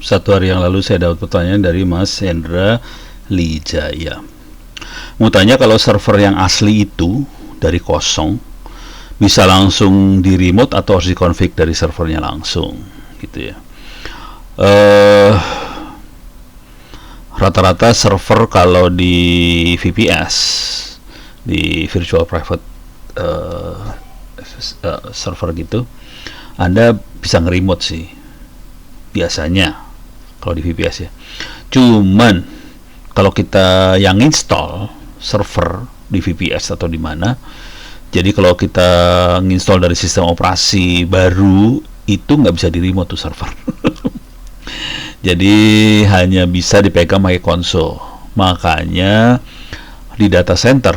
Satu hari yang lalu saya dapat pertanyaan dari Mas Hendra Lijaya. Mau tanya kalau server yang asli itu dari kosong bisa langsung di remote atau harus dikonfig dari servernya langsung, gitu ya. Rata-rata server kalau di VPS, di virtual private server gitu, Anda bisa nge-remote sih biasanya kalau di VPS ya. Cuman kalau kita yang install server di VPS atau di mana, jadi kalau kita nginstall dari sistem operasi baru itu nggak bisa di remote tuh server. Jadi hanya bisa dipegang pakai konsol. Makanya di data center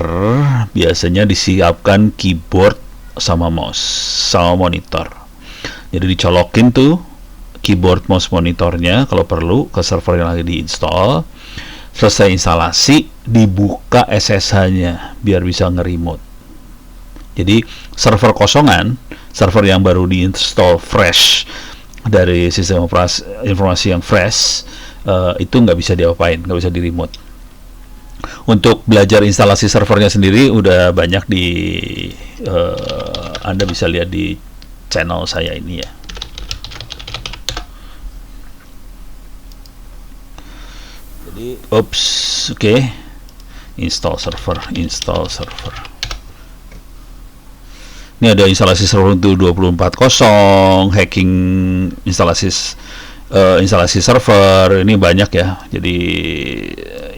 biasanya disiapkan keyboard sama mouse sama monitor. Jadi dicolokin tuh keyboard mouse monitornya kalau perlu ke server yang lagi diinstal. Selesai instalasi, dibuka SSH-nya biar bisa nge-remote. Jadi server kosongan, server yang baru diinstal fresh dari sistem operasi informasi yang fresh, itu nggak bisa diapain, nggak bisa di-remote. Untuk belajar instalasi servernya sendiri udah banyak di Anda bisa lihat di channel saya ini ya. Jadi oke. Install server. Ini ada instalasi server untuk 24.0, hacking instalasi server, ini banyak ya. Jadi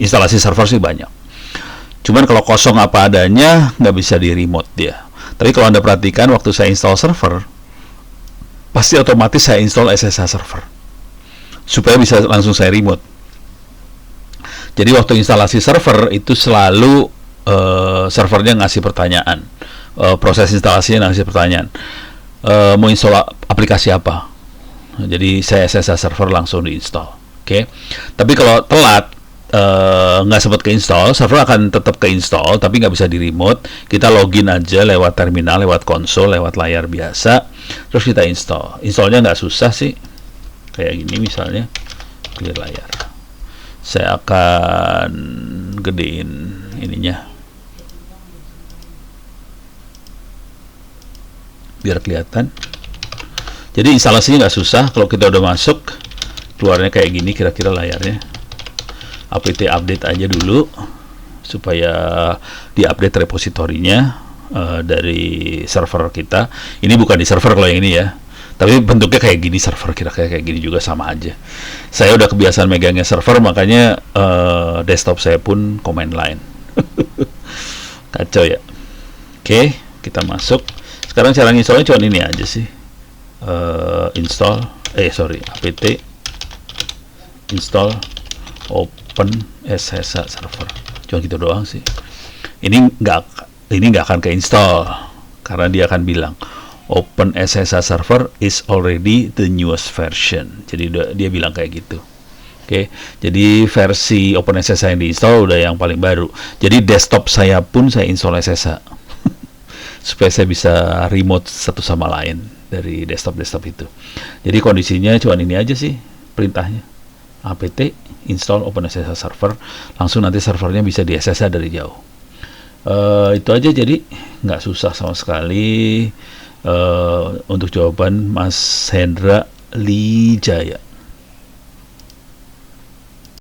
instalasi server sih banyak. Cuman kalau kosong apa adanya nggak bisa di remote dia. Tapi kalau Anda perhatikan waktu saya install server, pasti otomatis saya install SSH server supaya bisa langsung saya remote. Jadi waktu instalasi server itu selalu servernya ngasih pertanyaan, proses instalasinya ngasih pertanyaan, mau install aplikasi apa. Jadi saya SSH server langsung diinstal. Oke. Tapi kalau telat nggak sempat keinstall, server akan tetap keinstall tapi nggak bisa di remote. Kita login aja lewat terminal, lewat konsol, lewat layar biasa, terus kita install. Installnya nggak susah sih, kayak gini misalnya, clear layar. Saya akan gedein ininya biar kelihatan. Jadi instalasinya nggak susah. Kalau kita udah masuk, keluarnya kayak gini kira-kira layarnya. apt update aja dulu supaya diupdate repositorinya dari server kita. Ini bukan di server kalau yang ini ya, tapi bentuknya kayak gini server, kira-kira kayak gini juga sama aja. Saya udah kebiasaan megangnya server, makanya desktop saya pun command line. Kacau ya. Oke, kita masuk. Sekarang cara installnya cuma ini aja sih. Apt install open SSH server. Cuma gitu doang sih. Ini nggak akan keinstall karena dia akan bilang Open SSH server is already the newest version. Jadi dia bilang kayak gitu. Oke, jadi versi Open SSH yang diinstal udah yang paling baru. Jadi desktop saya pun saya install SSH supaya saya bisa remote satu sama lain dari desktop itu. Jadi kondisinya cuma ini aja sih perintahnya. apt install Open SSH server, langsung nanti servernya bisa di SSH dari jauh. Itu aja, jadi nggak susah sama sekali. Untuk jawaban Mas Hendra Lijaya.